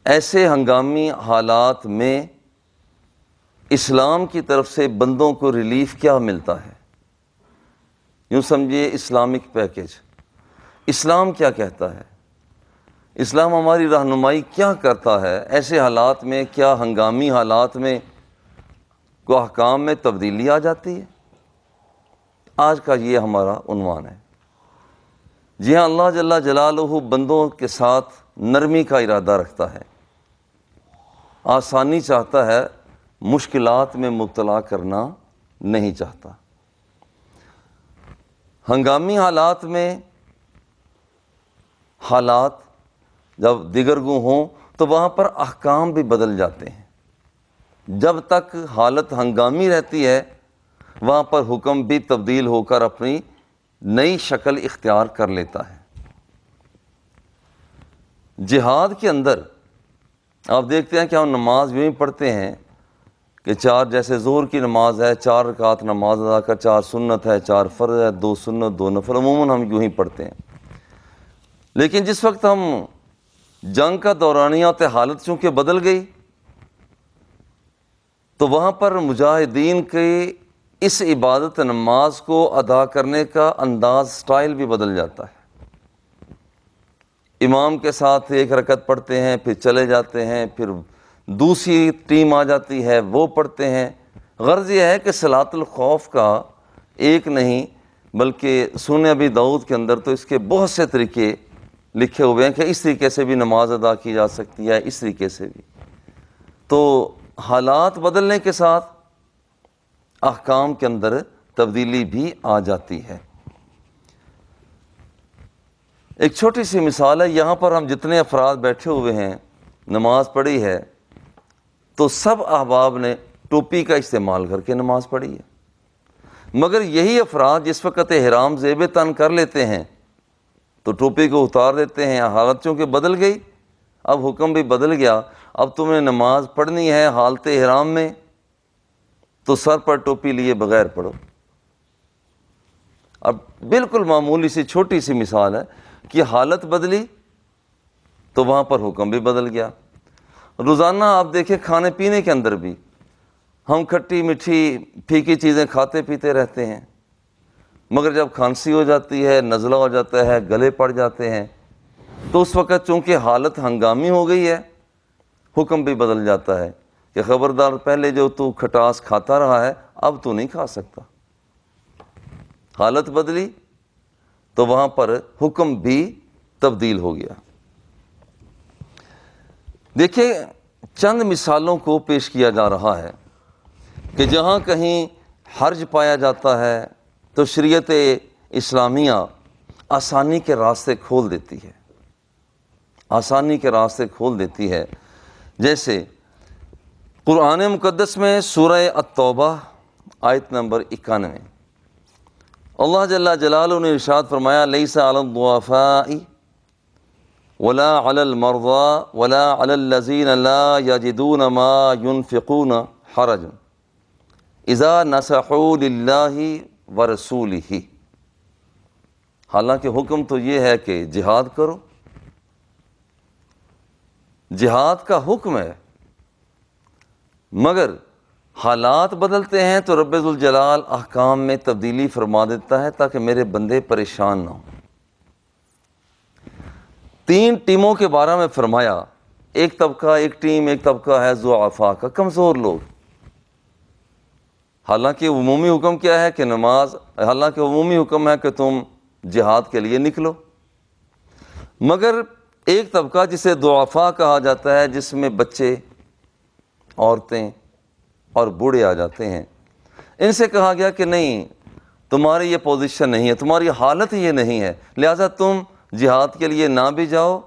ایسے ہنگامی حالات میں اسلام کی طرف سے بندوں کو ریلیف کیا ملتا ہے؟ یوں سمجھیے اسلامک پیکیج، اسلام کیا کہتا ہے، اسلام ہماری رہنمائی کیا کرتا ہے ایسے حالات میں؟ کیا ہنگامی حالات میں کو احکام میں تبدیلی آ جاتی ہے؟ آج کا یہ ہمارا عنوان ہے۔ جی ہاں، اللہ جل جلالہ بندوں کے ساتھ نرمی کا ارادہ رکھتا ہے، آسانی چاہتا ہے، مشکلات میں مبتلا کرنا نہیں چاہتا۔ ہنگامی حالات میں حالات جب دیگرگوں ہوں تو وہاں پر احکام بھی بدل جاتے ہیں۔ جب تک حالت ہنگامی رہتی ہے وہاں پر حکم بھی تبدیل ہو کر اپنی نئی شکل اختیار کر لیتا ہے۔ جہاد کے اندر آپ دیکھتے ہیں کہ ہم نماز یوں ہی پڑھتے ہیں کہ چار، جیسے ظہر کی نماز ہے 4 رکعت نماز ادا کر، 4 سنت ہے، 4 فرض ہے، 2 سنت 2 نفل، عموماً ہم یوں ہی پڑھتے ہیں۔ لیکن جس وقت ہم جنگ کا دورانیہ ہوتے حالت چونکہ بدل گئی تو وہاں پر مجاہدین کے اس عبادت نماز کو ادا کرنے کا انداز، سٹائل بھی بدل جاتا ہے۔ امام کے ساتھ 1 رکعت پڑھتے ہیں، پھر چلے جاتے ہیں، پھر دوسری ٹیم آ جاتی ہے وہ پڑھتے ہیں۔ غرض یہ ہے کہ صلاۃ الخوف کا ایک نہیں بلکہ سنن ابی داؤد کے اندر تو اس کے بہت سے طریقے لکھے ہوئے ہیں کہ اس طریقے سے بھی نماز ادا کی جا سکتی ہے، اس طریقے سے بھی۔ تو حالات بدلنے کے ساتھ احکام کے اندر تبدیلی بھی آ جاتی ہے۔ ایک چھوٹی سی مثال ہے، یہاں پر ہم جتنے افراد بیٹھے ہوئے ہیں، نماز پڑھی ہے تو سب احباب نے ٹوپی کا استعمال کر کے نماز پڑھی ہے، مگر یہی افراد جس وقت احرام زیب تن کر لیتے ہیں تو ٹوپی کو اتار دیتے ہیں۔ حالت چونکہ بدل گئی، اب حکم بھی بدل گیا، اب تمہیں نماز پڑھنی ہے حالت احرام میں تو سر پر ٹوپی لیے بغیر پڑھو۔ اب بالکل معمولی سی چھوٹی سی مثال ہے کہ حالت بدلی تو وہاں پر حکم بھی بدل گیا۔ روزانہ آپ دیکھیں کھانے پینے کے اندر بھی ہم کھٹی میٹھی پھیکی چیزیں کھاتے پیتے رہتے ہیں، مگر جب کھانسی ہو جاتی ہے، نزلہ ہو جاتا ہے، گلے پڑ جاتے ہیں تو اس وقت چونکہ حالت ہنگامی ہو گئی ہے حکم بھی بدل جاتا ہے کہ خبردار، پہلے جو تو کھٹاس کھاتا رہا ہے اب تو نہیں کھا سکتا۔ حالت بدلی تو وہاں پر حکم بھی تبدیل ہو گیا۔ دیکھیں، چند مثالوں کو پیش کیا جا رہا ہے کہ جہاں کہیں حرج پایا جاتا ہے تو شریعت اسلامیہ آسانی کے راستے کھول دیتی ہے، آسانی کے راستے کھول دیتی ہے۔ جیسے قرآن مقدس میں سورہ التوبہ آیت نمبر 91 اللہ جل جلالہ نے ارشاد فرمایا، لیس علی الضعفاء ولا علی المرضى ولا علی الذین لا یجدون ما ينفقون حرج اذا نصحوا للہ ورسولہ۔ حالانکہ حکم تو یہ ہے کہ جہاد کرو، جہاد کا حکم ہے، مگر حالات بدلتے ہیں تو رب ذوالجلال احکام میں تبدیلی فرما دیتا ہے تاکہ میرے بندے پریشان نہ ہوں۔ 3 ٹیموں کے بارے میں فرمایا، ایک طبقہ ہے ضعفاء کا، کمزور لوگ۔ حالانکہ عمومی حکم کیا ہے کہ حالانکہ عمومی حکم ہے کہ تم جہاد کے لیے نکلو، مگر ایک طبقہ جسے ضعفاء کہا جاتا ہے، جس میں بچے، عورتیں اور بوڑھے آ جاتے ہیں، ان سے کہا گیا کہ نہیں، تمہاری یہ پوزیشن نہیں ہے، تمہاری حالت یہ نہیں ہے، لہذا تم جہاد کے لیے نہ بھی جاؤ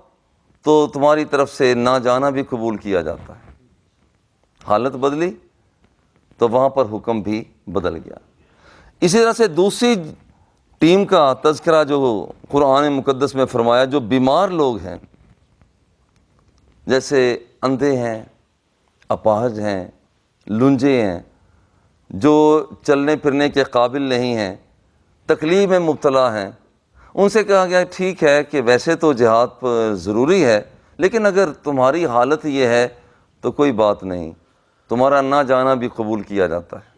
تو تمہاری طرف سے نہ جانا بھی قبول کیا جاتا ہے۔ حالت بدلی تو وہاں پر حکم بھی بدل گیا۔ اسی طرح سے دوسری ٹیم کا تذکرہ جو قرآن مقدس میں فرمایا، جو بیمار لوگ ہیں، جیسے اندھے ہیں، اپاہج ہیں، لنجے ہیں، جو چلنے پھرنے کے قابل نہیں ہیں، تکلیف میں مبتلا ہیں، ان سے کہا گیا ٹھیک ہے کہ ویسے تو جہاد ضروری ہے لیکن اگر تمہاری حالت یہ ہے تو کوئی بات نہیں، تمہارا نہ جانا بھی قبول کیا جاتا ہے۔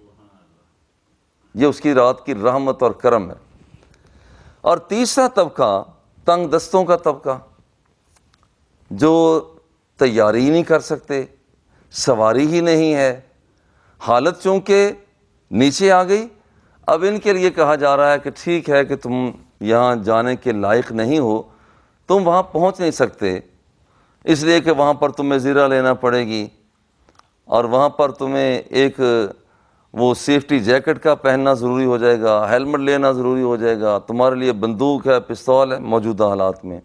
یہ اس کی رات کی رحمت اور کرم ہے۔ اور تیسرا طبقہ تنگ دستوں کا طبقہ، جو تیاری نہیں کر سکتے، سواری ہی نہیں ہے، حالت چونکہ نیچے آ گئی، اب ان کے لیے کہا جا رہا ہے کہ ٹھیک ہے کہ تم یہاں جانے کے لائق نہیں ہو، تم وہاں پہنچ نہیں سکتے، اس لیے کہ وہاں پر تمہیں زیرہ لینا پڑے گی، اور وہاں پر تمہیں ایک وہ سیفٹی جیکٹ کا پہننا ضروری ہو جائے گا، ہیلمٹ لینا ضروری ہو جائے گا، تمہارے لیے بندوق ہے، پستول ہے موجودہ حالات میں،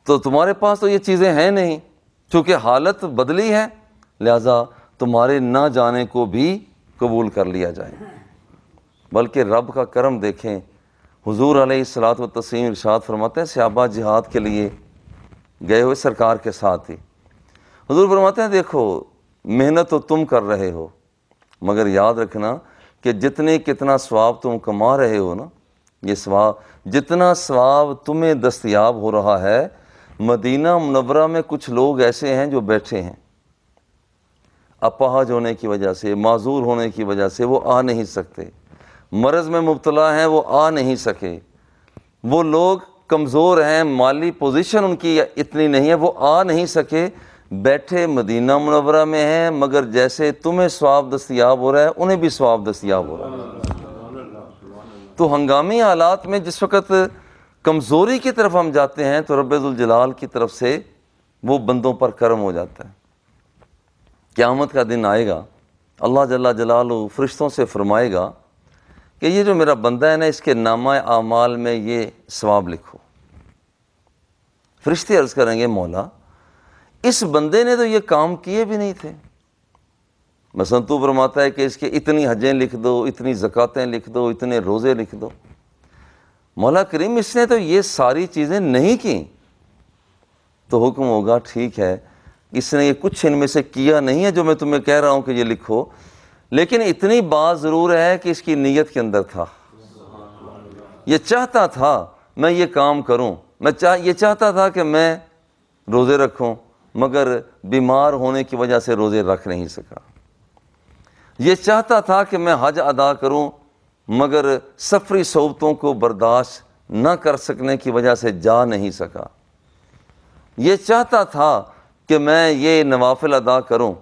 تو تمہارے پاس تو یہ چیزیں ہیں نہیں، چونکہ حالت بدلی ہے، لہذا تمہارے نہ جانے کو بھی قبول کر لیا جائے۔ بلکہ رب کا کرم دیکھیں، حضور علیہ الصلوۃ والتسلیم ارشاد فرماتے ہیں، صحابہ جہاد کے لیے گئے ہوئے سرکار کے ساتھ ہی، حضور فرماتے ہیں دیکھو محنت تو تم کر رہے ہو، مگر یاد رکھنا کہ کتنا ثواب تم کما رہے ہو نا، یہ ثواب جتنا ثواب تمہیں دستیاب ہو رہا ہے، مدینہ منورہ میں کچھ لوگ ایسے ہیں جو بیٹھے ہیں، اپاہج ہونے کی وجہ سے، معذور ہونے کی وجہ سے وہ آ نہیں سکتے، مرض میں مبتلا ہیں وہ آ نہیں سکے، وہ لوگ کمزور ہیں، مالی پوزیشن ان کی اتنی نہیں ہے، وہ آ نہیں سکے، بیٹھے مدینہ منورہ میں ہیں، مگر جیسے تمہیں ثواب دستیاب ہو رہا ہے انہیں بھی ثواب دستیاب ہو رہا ہے۔ تو ہنگامی حالات میں جس وقت کمزوری کی طرف ہم جاتے ہیں تو رب ذوالجلال کی طرف سے وہ بندوں پر کرم ہو جاتا ہے۔ قیامت کا دن آئے گا، اللہ جل جلالہ فرشتوں سے فرمائے گا کہ یہ جو میرا بندہ ہے نا، اس کے نامہ اعمال میں یہ ثواب لکھو۔ فرشتے عرض کریں گے مولا اس بندے نے تو یہ کام کیے بھی نہیں تھے، مثلا تو فرماتا ہے کہ اس کے اتنی حجیں لکھ دو، اتنی زکاتیں لکھ دو، اتنے روزے لکھ دو، مولا کریم اس نے تو یہ ساری چیزیں نہیں کی، تو حکم ہوگا ٹھیک ہے اس نے یہ کچھ ان میں سے کیا نہیں ہے جو میں تمہیں کہہ رہا ہوں کہ یہ لکھو، لیکن اتنی بات ضرور ہے کہ اس کی نیت کے اندر تھا، یہ چاہتا تھا میں یہ کام کروں، یہ چاہتا تھا کہ میں روزے رکھوں، مگر بیمار ہونے کی وجہ سے روزے رکھ نہیں سکا، یہ چاہتا تھا کہ میں حج ادا کروں، مگر سفری صعوبتوں کو برداشت نہ کر سکنے کی وجہ سے جا نہیں سکا، یہ چاہتا تھا کہ میں یہ نوافل ادا کروں،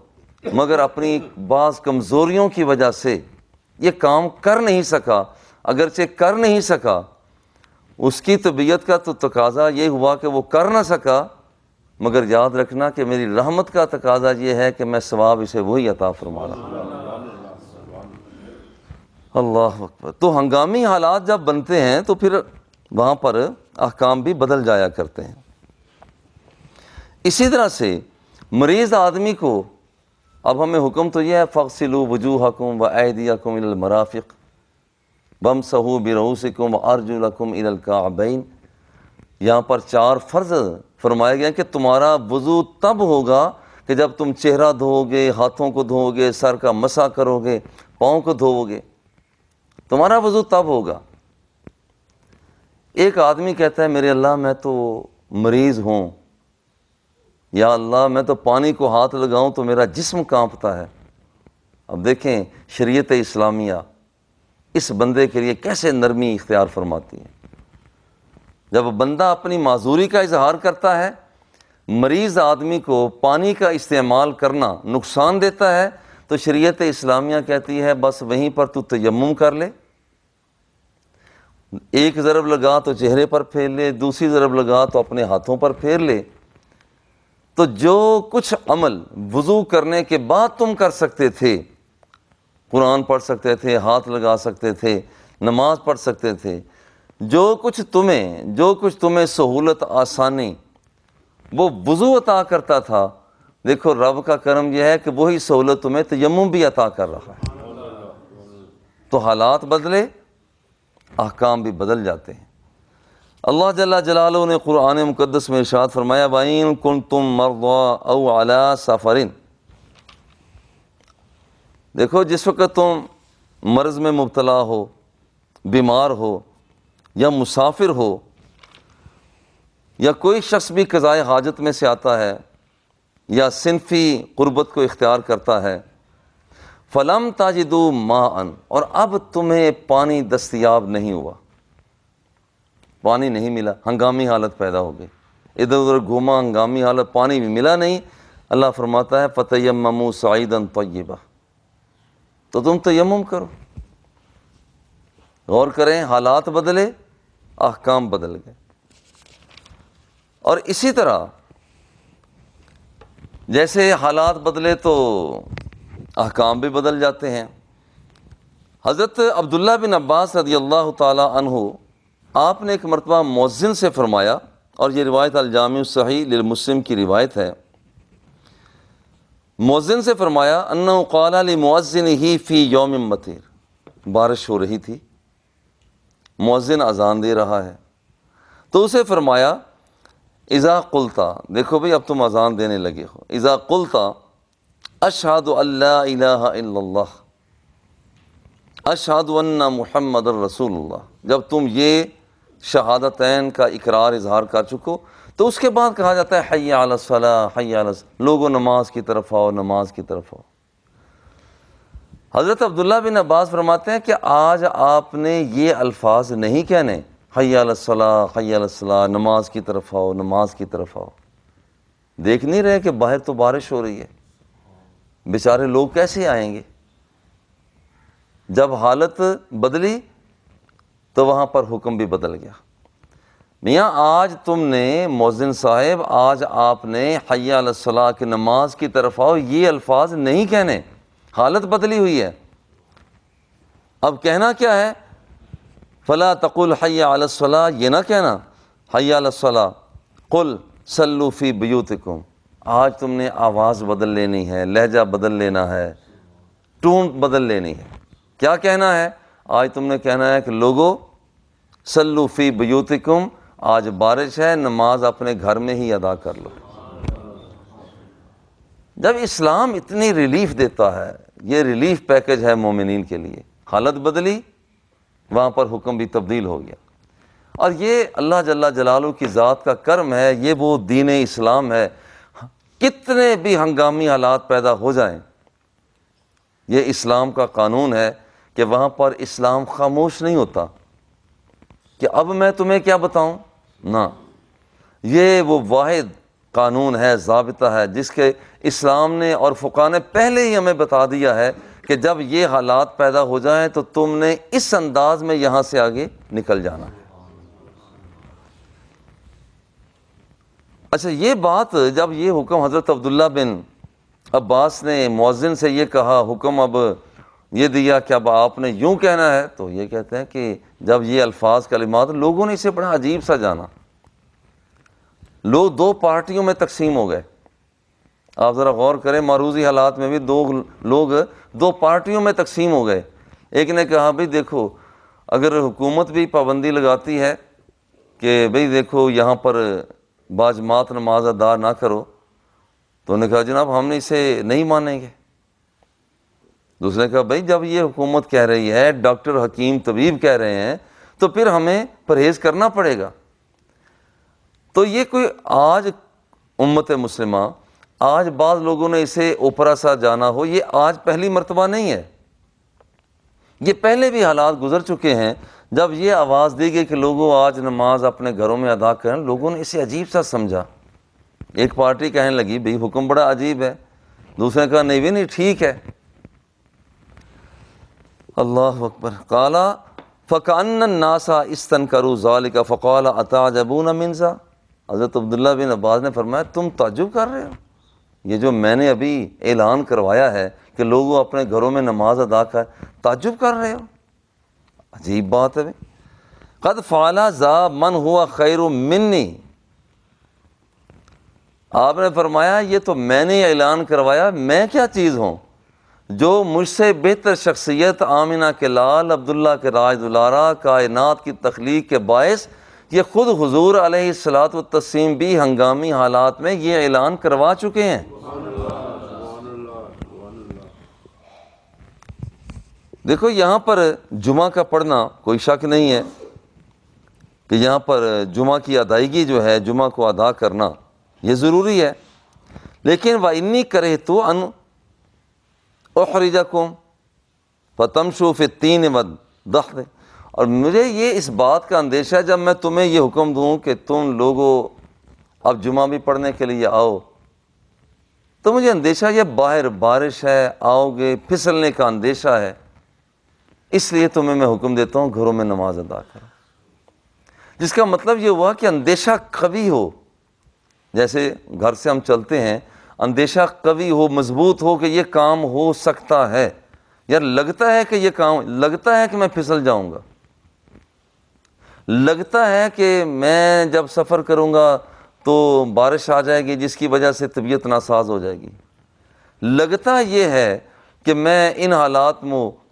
مگر اپنی بعض کمزوریوں کی وجہ سے یہ کام کر نہیں سکا، اگرچہ کر نہیں سکا، اس کی طبیعت کا تو تقاضا یہ ہوا کہ وہ کر نہ سکا، مگر یاد رکھنا کہ میری رحمت کا تقاضا یہ ہے کہ میں ثواب اسے وہی عطا فرما رہا ہوں۔ اللہ اکبر۔ تو ہنگامی حالات جب بنتے ہیں تو پھر وہاں پر احکام بھی بدل جایا کرتے ہیں۔ اسی طرح سے مریض آدمی کو اب ہمیں حکم تو یہ ہے فَاغْسِلُوا وُجُوهَكُمْ وَأَيْدِيَكُمْ إِلَى الْمَرَافِقِ وَامْسَحُوا بِرُؤُوسِكُمْ وَأَرْجُلَكُمْ إِلَى الْكَعْبَيْنِ، یہاں پر 4 فرض فرمائے گئے کہ تمہارا وضو تب ہوگا کہ جب تم چہرہ دھو گے، ہاتھوں کو دھو گے، سر کا مسح کرو گے، پاؤں کو دھو گے، تمہارا وضو تب ہوگا۔ ایک آدمی کہتا ہے میرے اللہ میں تو مریض ہوں، یا اللہ میں تو پانی کو ہاتھ لگاؤں تو میرا جسم کانپتا ہے۔ اب دیکھیں شریعت اسلامیہ اس بندے کے لیے کیسے نرمی اختیار فرماتی ہے۔ جب بندہ اپنی معذوری کا اظہار کرتا ہے، مریض آدمی کو پانی کا استعمال کرنا نقصان دیتا ہے، تو شریعت اسلامیہ کہتی ہے بس وہیں پر تو تیمم کر لے، ایک ضرب لگا تو چہرے پر پھیر لے، دوسری ضرب لگا تو اپنے ہاتھوں پر پھیر لے۔ تو جو کچھ عمل وضو کرنے کے بعد تم کر سکتے تھے، قرآن پڑھ سکتے تھے، ہاتھ لگا سکتے تھے، نماز پڑھ سکتے تھے، جو کچھ تمہیں سہولت آسانی وہ وضو عطا کرتا تھا، دیکھو رب کا کرم یہ ہے کہ وہی سہولت تمہیں تیمم بھی عطا کر رہا ہے۔ تو حالات بدلے، احکام بھی بدل جاتے ہیں۔ اللہ جل جلالہ نے قرآن مقدس میں ارشاد فرمایا وَإِن كُنتُم مَرْضَىٰ أَوْ عَلَىٰ سَفَرٍ، دیکھو جس وقت تم مرض میں مبتلا ہو، بیمار ہو یا مسافر ہو، یا کوئی شخص بھی قضائے حاجت میں سے آتا ہے یا صنفی قربت کو اختیار کرتا ہے، فلم تاجدوا ماء، اور اب تمہیں پانی دستیاب نہیں ہوا، پانی نہیں ملا، ہنگامی حالت پیدا ہو گئی، ادھر ادھر گھوما، ہنگامی حالت، پانی بھی ملا نہیں، اللہ فرماتا ہے فتیمموا صعیدا طیبا، تو تم تیمم کرو۔ غور کریں، حالات بدلے، احکام بدل گئے۔ اور اسی طرح جیسے حالات بدلے تو احکام بھی بدل جاتے ہیں۔ حضرت عبداللہ بن عباس رضی اللہ تعالی عنہ، آپ نے ایک مرتبہ مؤذن سے فرمایا، اور یہ روایت الجامع الصحیح للمسلم کی روایت ہے، مؤذن سے فرمایا انہ قال لمؤذنہ فی یوم مطیر، بارش ہو رہی تھی، مؤذن اذان دے رہا ہے، تو اسے فرمایا اذا قلتا، دیکھو بھئی اب تم اذان دینے لگے ہو، اذا قلتا اشہد ان لا الہ الا اللہ اشہد ان محمد الرسول اللہ، جب تم یہ شہادتین کا اقرار اظہار کر چکو، تو اس کے بعد کہا جاتا ہے حی علی الصلاۃ، حی علی الصلاۃ، لوگوں نماز کی طرف آؤ، نماز کی طرف آؤ۔ حضرت عبداللہ بن عباس فرماتے ہیں کہ آج آپ نے یہ الفاظ نہیں کہنے، حی علی الصلاۃ، حی علی الصلاۃ، نماز کی طرف آؤ، نماز کی طرف آؤ۔ دیکھ نہیں رہے کہ باہر تو بارش ہو رہی ہے، بیچارے لوگ کیسے آئیں گے؟ جب حالت بدلی تو وہاں پر حکم بھی بدل گیا۔ میاں آج تم نے مؤذن صاحب، آج آپ نے حی علی الصلاۃ کی نماز کی طرف آؤ یہ الفاظ نہیں کہنے، حالت بدلی ہوئی ہے۔ اب کہنا کیا ہے؟ فلا تقل حی علی الصلاۃ، یہ نہ کہنا حی علی الصلاۃ، قل صلوا فی بیوتکم۔ آج تم نے آواز بدل لینی ہے، لہجہ بدل لینا ہے، ٹون بدل لینی ہے۔ کیا کہنا ہے؟ آج تم نے کہنا ہے کہ لوگو صلوا فی بیوتکم، آج بارش ہے، نماز اپنے گھر میں ہی ادا کر لو۔ جب اسلام اتنی ریلیف دیتا ہے، یہ ریلیف پیکج ہے مومنین کے لیے، حالت بدلی، وہاں پر حکم بھی تبدیل ہو گیا۔ اور یہ اللہ جل جلالہ کی ذات کا کرم ہے، یہ وہ دین اسلام ہے، کتنے بھی ہنگامی حالات پیدا ہو جائیں، یہ اسلام کا قانون ہے کہ وہاں پر اسلام خاموش نہیں ہوتا کہ اب میں تمہیں کیا بتاؤں، نہ، یہ وہ واحد قانون ہے، ضابطہ ہے، جس کے اسلام نے اور فقہاء نے پہلے ہی ہمیں بتا دیا ہے کہ جب یہ حالات پیدا ہو جائیں تو تم نے اس انداز میں یہاں سے آگے نکل جانا ہے۔ اچھا، یہ بات جب یہ حکم حضرت عبداللہ بن عباس نے مؤذن سے یہ کہا، حکم اب یہ دیا کہ اب آپ نے یوں کہنا ہے، تو یہ کہتے ہیں کہ جب یہ الفاظ کلمات، لوگوں نے اسے بڑا عجیب سا جانا، لوگ دو پارٹیوں میں تقسیم ہو گئے۔ آپ ذرا غور کریں، معروضی حالات میں بھی لوگ دو پارٹیوں میں تقسیم ہو گئے۔ ایک نے کہا بھئی دیکھو، اگر حکومت بھی پابندی لگاتی ہے کہ بھئی دیکھو یہاں پر باجماعت نماز ادا نہ کرو، تو انہوں نے کہا جناب ہم نے اسے نہیں مانیں گے۔ دوسرے نے کہا بھئی جب یہ حکومت کہہ رہی ہے، ڈاکٹر حکیم طبیب کہہ رہے ہیں، تو پھر ہمیں پرہیز کرنا پڑے گا۔ تو یہ کوئی آج امت مسلمہ، آج بعض لوگوں نے اسے اوپرا سا جانا ہو، یہ آج پہلی مرتبہ نہیں ہے، یہ پہلے بھی حالات گزر چکے ہیں۔ جب یہ آواز دی گئی کہ لوگوں آج نماز اپنے گھروں میں ادا کریں، لوگوں نے اسے عجیب سا سمجھا۔ ایک پارٹی کہنے لگی بھئی حکم بڑا عجیب ہے، دوسرے نے کہا نہیں بھی نہیں ٹھیک ہے۔ اللہ اکبر۔ قال فکأن الناس استنکروا ذلک فقال اتعجبون من ذا، حضرت عبداللہ بن عباس نے فرمایا تم تعجب کر رہے ہو، یہ جو میں نے ابھی اعلان کروایا ہے کہ لوگوں اپنے گھروں میں نماز ادا کر، تعجب کر رہے ہو؟ عجیب بات ہے۔ قد فعل ذا من ہوا خیر منی، آپ نے فرمایا یہ تو میں نے اعلان کروایا، میں کیا چیز ہوں جو مجھ سے بہتر شخصیت، آمنہ کے لال، عبداللہ کے راج دلارا، کائنات کی تخلیق کے باعث، یہ خود حضور علیہ الصلاۃ والتسلیم بھی ہنگامی حالات میں یہ اعلان کروا چکے ہیں۔ دیکھو یہاں پر جمعہ کا پڑھنا کوئی شک نہیں ہے کہ یہاں پر جمعہ کی ادائیگی جو ہے، جمعہ کو ادا کرنا یہ ضروری ہے. لیکن وَإِنِّي كَرِهْتُ أَنْ أُحْرِجَكُمْ فَتَمْشُوا فِي الطِّينِ وَالدَّحْضِ، اور مجھے یہ اس بات کا اندیشہ ہے جب میں تمہیں یہ حکم دوں کہ تم لوگوں اب جمعہ بھی پڑھنے کے لیے آؤ، تو مجھے اندیشہ یہ باہر بارش ہے، آؤ گے، پھسلنے کا اندیشہ ہے، اس لیے تمہیں میں حکم دیتا ہوں گھروں میں نماز ادا کرو. جس کا مطلب یہ ہوا کہ اندیشہ قوی ہو، جیسے گھر سے ہم چلتے ہیں، اندیشہ قوی ہو، مضبوط ہو کہ یہ کام ہو سکتا ہے، یار لگتا ہے کہ یہ کام، لگتا ہے کہ میں پھسل جاؤں گا، لگتا ہے کہ میں جب سفر کروں گا تو بارش آ جائے گی جس کی وجہ سے طبیعت ناساز ہو جائے گی، لگتا یہ ہے کہ میں ان حالات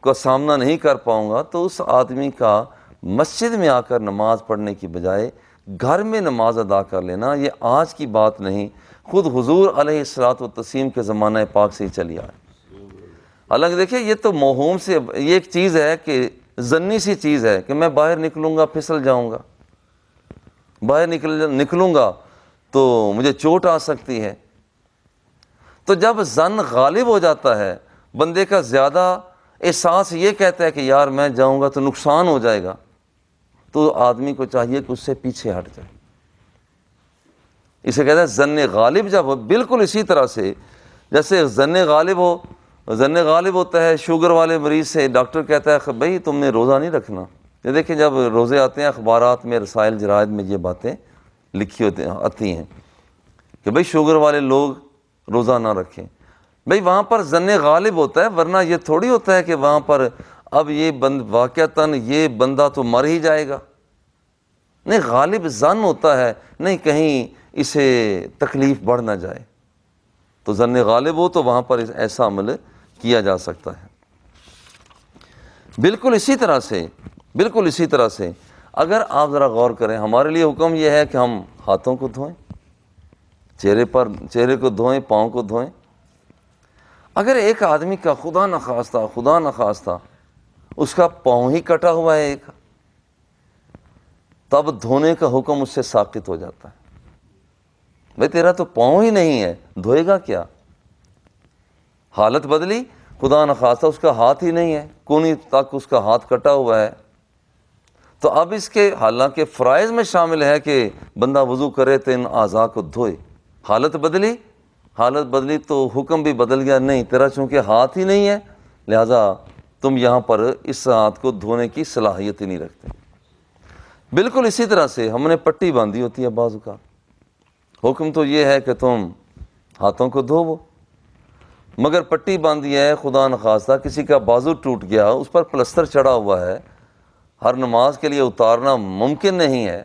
کا سامنا نہیں کر پاؤں گا، تو اس آدمی کا مسجد میں آ کر نماز پڑھنے کی بجائے گھر میں نماز ادا کر لینا، یہ آج کی بات نہیں، خود حضور علیہ الصلوۃ والتسلیم کے زمانہ پاک سے ہی چلی آئے. حالانکہ دیکھیں یہ تو موہوم سے، یہ ایک چیز ہے کہ ظنی سی چیز ہے کہ میں باہر نکلوں گا پھسل جاؤں گا، باہر نکلوں گا تو مجھے چوٹ آ سکتی ہے. تو جب ظن غالب ہو جاتا ہے، بندے کا زیادہ احساس یہ کہتا ہے کہ یار میں جاؤں گا تو نقصان ہو جائے گا، تو آدمی کو چاہیے کہ اس سے پیچھے ہٹ جائے. اسے کہتے ہیں ظن غالب جب ہو، بالکل اسی طرح سے جیسے ظن غالب ہوتا ہے شوگر والے مریض سے، ڈاکٹر کہتا ہے بھائی تم نے روزہ نہیں رکھنا. یہ دیکھیں جب روزے آتے ہیں اخبارات میں، رسائل جرائد میں یہ باتیں لکھی آتی ہیں کہ بھائی شوگر والے لوگ روزہ نہ رکھیں. بھائی وہاں پر ظن غالب ہوتا ہے، ورنہ یہ تھوڑی ہوتا ہے کہ وہاں پر اب یہ واقعتاً یہ بندہ تو مر ہی جائے گا. نہیں، غالب ظن ہوتا ہے نہیں کہیں اسے تکلیف بڑھ نہ جائے، تو ظن غالب ہو تو وہاں پر ایسا عمل کیا جا سکتا ہے. بالکل اسی طرح سے اگر آپ ذرا غور کریں، ہمارے لیے حکم یہ ہے کہ ہم ہاتھوں کو دھوئیں، چہرے کو دھوئیں، پاؤں کو دھوئیں. اگر ایک آدمی کا خدا نخواستہ اس کا پاؤں ہی کٹا ہوا ہے ایک، تب دھونے کا حکم اس سے ساقط ہو جاتا ہے. بھئی تیرا تو پاؤں ہی نہیں ہے، دھوئے گا کیا؟ حالت بدلی، خدا نخواستہ اس کا ہاتھ ہی نہیں ہے، کونی تک اس کا ہاتھ کٹا ہوا ہے، تو اب اس کے حالانکہ فرائض میں شامل ہے کہ بندہ وضو کرے تو ان اعضاء کو دھوئے. حالت بدلی تو حکم بھی بدل گیا، نہیں تیرا چونکہ ہاتھ ہی نہیں ہے لہذا تم یہاں پر اس ہاتھ کو دھونے کی صلاحیت ہی نہیں رکھتے. بالکل اسی طرح سے ہم نے پٹی باندھی ہوتی ہے بعض اوقات، حکم تو یہ ہے کہ تم ہاتھوں کو دھوو، مگر پٹی باندھی ہے، خدا نخواستہ کسی کا بازو ٹوٹ گیا، اس پر پلستر چڑھا ہوا ہے، ہر نماز کے لیے اتارنا ممکن نہیں ہے.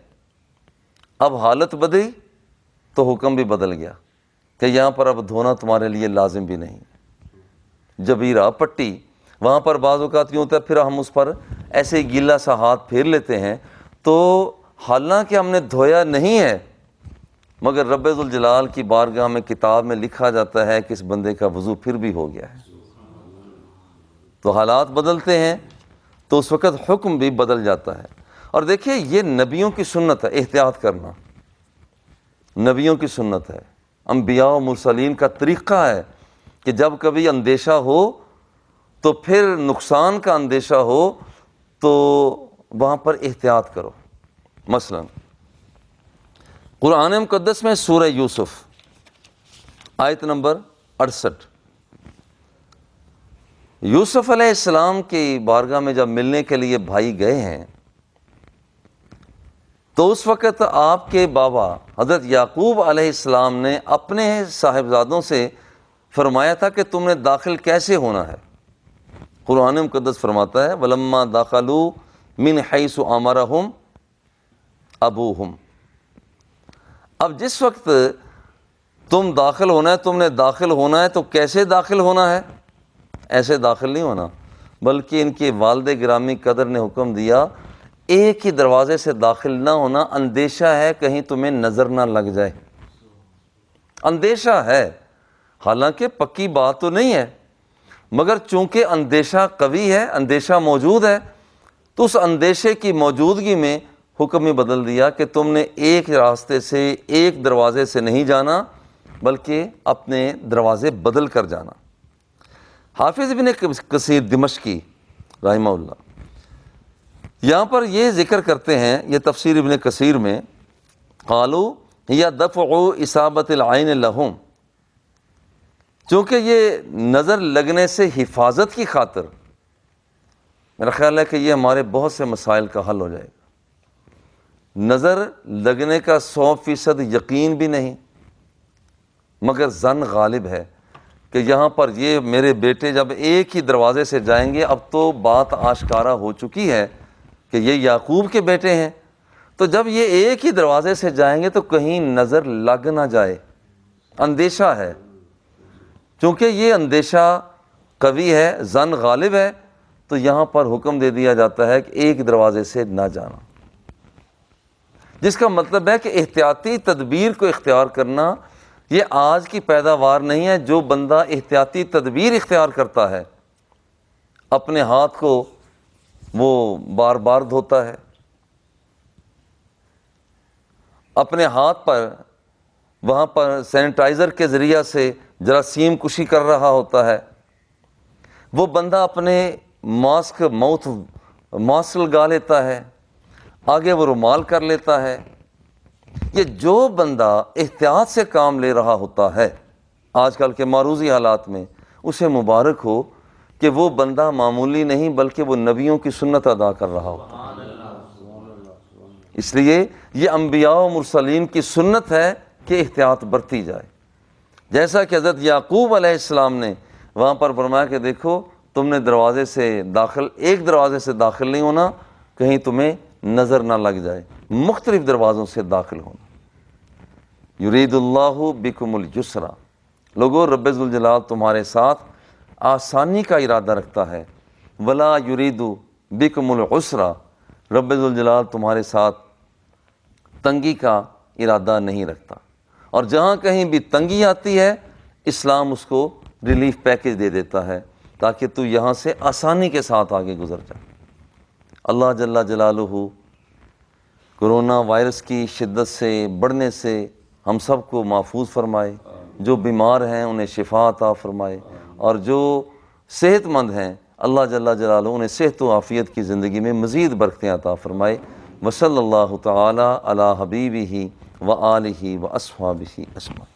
اب حالت بدلی تو حکم بھی بدل گیا کہ یہاں پر اب دھونا تمہارے لیے لازم بھی نہیں. جبیرہ پٹی وہاں پر بعض اوقات یوں ہوتا ہے، پھر ہم اس پر ایسے ہی گیلا سا ہاتھ پھیر لیتے ہیں، تو حالانکہ ہم نے دھویا نہیں ہے مگر رب ذوالجلال کی بارگاہ میں کتاب میں لکھا جاتا ہے کہ اس بندے کا وضو پھر بھی ہو گیا ہے. تو حالات بدلتے ہیں تو اس وقت حکم بھی بدل جاتا ہے. اور دیکھیے یہ نبیوں کی سنت ہے، احتیاط کرنا نبیوں کی سنت ہے، انبیاء و مرسلین کا طریقہ ہے کہ جب کبھی اندیشہ ہو تو پھر نقصان کا اندیشہ ہو تو وہاں پر احتیاط کرو. مثلا قرآن مقدس میں سورہ یوسف آیت نمبر 68، یوسف علیہ السلام کی بارگاہ میں جب ملنے کے لیے بھائی گئے ہیں تو اس وقت آپ کے بابا حضرت یعقوب علیہ السلام نے اپنے صاحبزادوں سے فرمایا تھا کہ تم نے داخل کیسے ہونا ہے. قرآن مقدس فرماتا ہے وَلَمَّا دَخَلُوا مِنْ حَيْثُ أَمَرَهُمْ أَبُوهُمْ، اب جس وقت تم نے داخل ہونا ہے تو کیسے داخل ہونا ہے؟ ایسے داخل نہیں ہونا، بلکہ ان کے والد گرامی قدر نے حکم دیا ایک ہی دروازے سے داخل نہ ہونا، اندیشہ ہے کہیں تمہیں نظر نہ لگ جائے. اندیشہ ہے، حالانکہ پکی بات تو نہیں ہے، مگر چونکہ اندیشہ قوی ہے، اندیشہ موجود ہے، تو اس اندیشے کی موجودگی میں حکم ہی بدل دیا کہ تم نے ایک راستے سے ایک دروازے سے نہیں جانا بلکہ اپنے دروازے بدل کر جانا۔ حافظ ابن کثیر دمشقی رحمہ اللہ یہاں پر یہ ذکر کرتے ہیں، یہ تفسیر ابن کثیر میں، قالوا یا دفع اصابت العین لہم، چونکہ یہ نظر لگنے سے حفاظت کی خاطر، میرا خیال ہے کہ یہ ہمارے بہت سے مسائل کا حل ہو جائے گا۔ نظر لگنے کا 100% یقین بھی نہیں، مگر ظن غالب ہے کہ یہاں پر یہ میرے بیٹے جب ایک ہی دروازے سے جائیں گے، اب تو بات آشکارا ہو چکی ہے کہ یہ یعقوب کے بیٹے ہیں، تو جب یہ ایک ہی دروازے سے جائیں گے تو کہیں نظر لگ نہ جائے، اندیشہ ہے۔ چونکہ یہ اندیشہ قوی ہے، ظن غالب ہے، تو یہاں پر حکم دے دیا جاتا ہے کہ ایک دروازے سے نہ جانا، جس کا مطلب ہے کہ احتیاطی تدبیر کو اختیار کرنا یہ آج کی پیداوار نہیں ہے۔ جو بندہ احتیاطی تدبیر اختیار کرتا ہے اپنے ہاتھ کو وہ بار بار دھوتا ہے، اپنے ہاتھ پر وہاں پر سینیٹائزر کے ذریعہ سے جراثیم کشی کر رہا ہوتا ہے، وہ بندہ اپنے ماسک لگا لیتا ہے، آگے وہ رومال کر لیتا ہے۔ یہ جو بندہ احتیاط سے کام لے رہا ہوتا ہے آج کل کے معروضی حالات میں، اسے مبارک ہو کہ وہ بندہ معمولی نہیں بلکہ وہ نبیوں کی سنت ادا کر رہا ہوتا ہے۔ اس لیے یہ انبیاء و مرسلین کی سنت ہے کہ احتیاط برتی جائے، جیسا کہ حضرت یعقوب علیہ السلام نے وہاں پر فرمایا کہ دیکھو تم نے ایک دروازے سے داخل نہیں ہونا، کہیں تمہیں نظر نہ لگ جائے، مختلف دروازوں سے داخل ہونا۔ یرید اللہ بکم الجسر، لوگو رب ذوالجلال تمہارے ساتھ آسانی کا ارادہ رکھتا ہے، ولا یرید بکم العسر، رب ذوالجلال تمہارے ساتھ تنگی کا ارادہ نہیں رکھتا۔ اور جہاں کہیں بھی تنگی آتی ہے اسلام اس کو ریلیف پیکج دے دیتا ہے تاکہ تو یہاں سے آسانی کے ساتھ آگے گزر جائے۔ اللہ جل جلالہ کرونا وائرس کی شدت سے بڑھنے سے ہم سب کو محفوظ فرمائے، جو بیمار ہیں انہیں شفا عطا فرمائے، اور جو صحت مند ہیں اللہ جل جلالہ انہیں صحت و عافیت کی زندگی میں مزید برکتیں عطا فرمائے۔ وصلی اللہ تعالی علی حبیبہ و آلہ و اصحابہ اجمعین۔